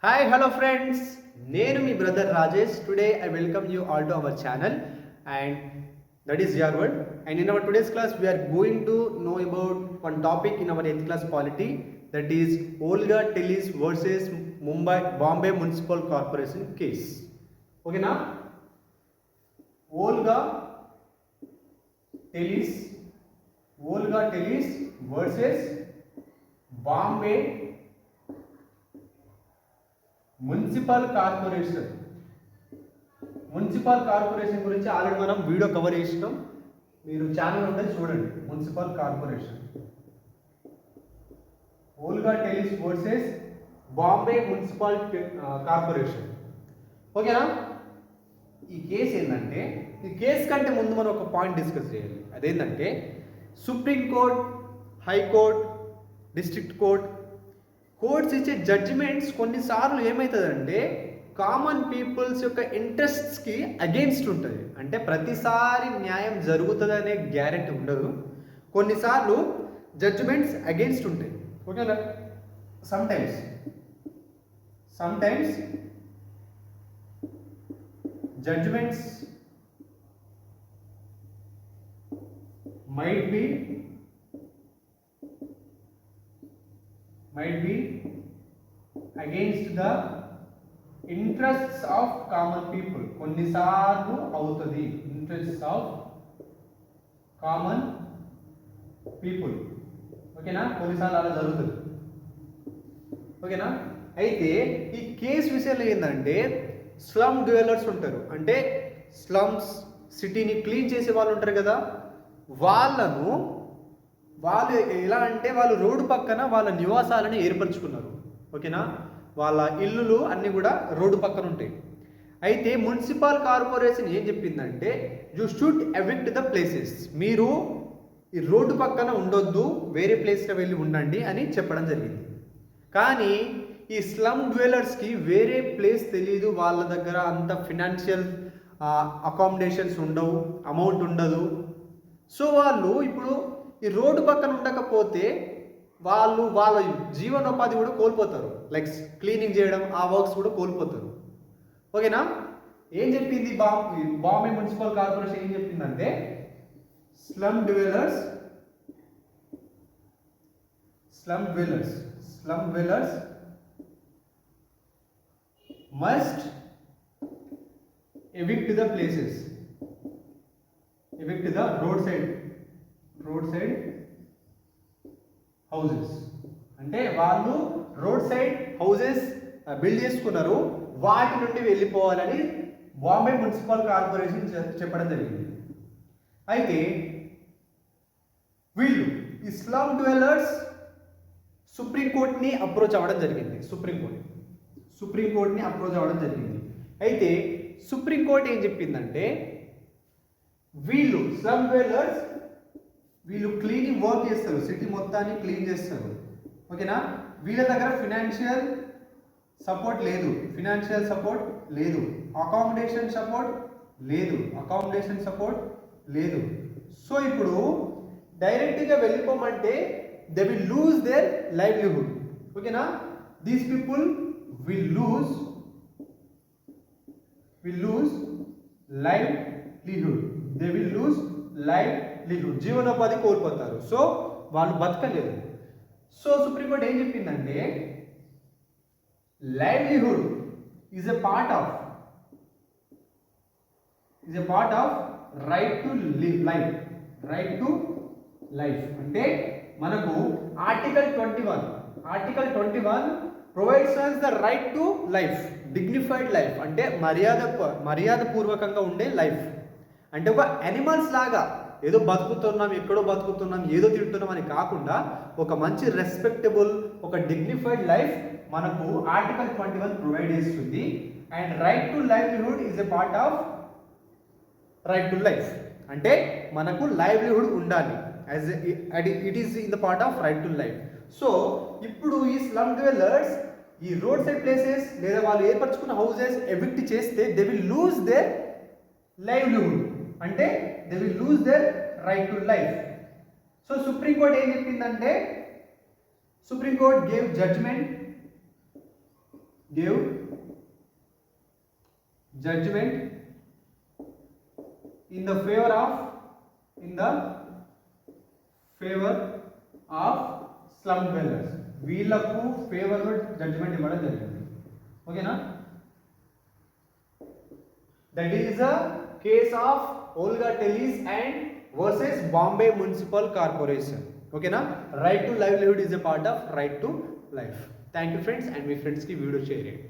Hi, hello friends. Nenu mi brother Rajesh. Today I welcome you all to our channel, and that is your word. And in our today's class, we are going to know about one topic in our 8th class polity, that is Olga Tellis versus Bombay Municipal Corporation case. Okay, now Olga Tellis versus Bombay municipal corporation గురించి already మనం video cover చేసినాం. మీరు channel ఉంటే చూడండి. Municipal corporation, Olga టెలిస్ versus Bombay municipal corporation. ఓకేనా? ఈ case ఏంటంటే, ఈ కేసు కంటే ముందు మనం ఒక పాయింట్ డిస్కస్ చేయాలి. అదేంటంటే, సుప్రీంకోర్టు, హైకోర్టు, డిస్ట్రిక్ట్ కోర్ట్స్ ఇచ్చే జడ్జిమెంట్స్ కొన్నిసార్లు ఏమవుతుందంటే కామన్ పీపుల్స్ యొక్క ఇంట్రెస్ట్స్కి అగెయిన్స్ట్ ఉంటుంది. అంటే ప్రతిసారి న్యాయం జరుగుతుందనే గ్యారెంటీ ఉండదు. కొన్నిసార్లు జడ్జిమెంట్స్ అగెయిన్స్ట్ ఉంటాయి. ఓకేనా? Sometimes judgments might be against the interests of common people. కొన్నిసార్లు అవుతుంది interests of common people. ఓకేనా? కొన్నిసార్లు అలా జరుగుతుంది. ఓకేనా? అయితే ఈ కేసు విషయంలో ఏంటంటే, స్లమ్ డ్వెల్లర్స్ ఉంటారు, అంటే స్లమ్స్ సిటీని క్లీన్ చేసే వాళ్ళు ఉంటారు కదా, వాళ్ళు ఎలా అంటే వాళ్ళు రోడ్డు పక్కన వాళ్ళ నివాసాలను ఏర్పరచుకున్నారు. ఓకేనా? వాళ్ళ ఇల్లులు అన్నీ కూడా రోడ్డు పక్కన ఉంటాయి. అయితే మున్సిపల్ కార్పొరేషన్ ఏం చెప్పిందంటే, you should evict the places, మీరు ఈ రోడ్డు పక్కన ఉండొద్దు, వేరే ప్లేస్లో వెళ్ళి ఉండండి అని చెప్పడం జరిగింది. కానీ ఈ స్లమ్ డ్వెల్లర్స్కి వేరే ప్లేస్ తెలియదు, వాళ్ళ దగ్గర అంత ఫినాన్షియల్ అకామిడేషన్స్ ఉండవు, అమౌంట్ ఉండదు. సో వాళ్ళు ఇప్పుడు ఈ రోడ్డు పక్కన ఉండకపోతే వాళ్ళ జీవనోపాధి కూడా కోల్పోతారు. లైక్ క్లీనింగ్ చేయడం, ఆ వర్క్స్ కూడా కోల్పోతారు. ఓకేనా? ఏం చెప్పింది బాంబే మున్సిపల్ కార్పొరేషన్ ఏం చెప్పిందంటే, slum dwellers must evict the places, evict the roadside houses. అంటే వాళ్ళు రోడ్ సైడ్ హౌసెస్ బిల్డ్ చేసుకున్నారు, వాటి నుండి వెళ్ళిపోవాలని బాంబే మున్సిపల్ కార్పొరేషన్ చెప్పడం జరిగింది. అయితే వీళ్ళు ఈ స్లమ్ డ్వెల్లర్స్ సుప్రీంకోర్టుని అప్రోచ్ అవ్వడం జరిగింది. సుప్రీంకోర్టుని అప్రోచ్ అవ్వడం జరిగింది. అయితే సుప్రీంకోర్టు ఏం చెప్పిందంటే, వీళ్ళు స్లమ్ డ్వెల్లర్స్ క్లీనింగ్ వర్క్ చేస్తారు, సిటీ మొత్తాన్ని క్లీన్ చేస్తారు. ఓకేనా? వీళ్ళ దగ్గర ఫినాన్షియల్ సపోర్ట్ లేదు, అకామిడేషన్ సపోర్ట్ లేదు. సో ఇప్పుడు డైరెక్ట్గా వెళ్ళిపోమంటే they will lose their livelihood. ఓకేనా? These people will lose livelihood, జీవనోపాధి కోల్పోతారు. సో వాళ్ళు బతకలేదు. సో సుప్రీంకోర్టు ఏం చెప్పిందంటే, livelihood is a part of right to life. అంటే మనకు article 21 provides us the right to life, dignified life, అంటే మర్యాదపూర్వకంగా ఉండే లైఫ్. అంటే ఒక యానిమల్స్ లాగా ఏదో బతుకుతున్నాం, ఎక్కడో బతుకుతున్నాం, ఏదో తింటున్నాం అని కాకుండా ఒక మంచి రెస్పెక్టబుల్, ఒక డిగ్నిఫైడ్ లైఫ్ మనకు ఆర్టికల్ 21 ప్రొవైడ్ చేస్తుంది. And right to livelihood is a part of right to life. అంటే మనకు లైవ్లీహుడ్ ఉండాలి, it is in the part of right to life. So ఇప్పుడు ఈ స్లమ్ డ్వెల్లర్స్ ఈ రోడ్ సైడ్ ప్లేసెస్ లేదా వాళ్ళు ఏర్పరచుకున్న హౌసెస్ ఎవిక్ట్ చేస్తే they will lose their livelihood, అంటే they will lose their right to life. So Supreme Court ఏం చెప్పిందంటే, Supreme Court gave gave judgment in the favor of slum dwellers. వీళ్ళకు favour judgment ఇవ్వడం జరిగింది. ఓకేనా? That is a case of Olga Tellis and versus Bombay municipal corporation. ఓకేనా? Right to livelihood is a part of right to life. Thank you friends, and మీ ఫ్రెండ్స్కి video share చేయండి.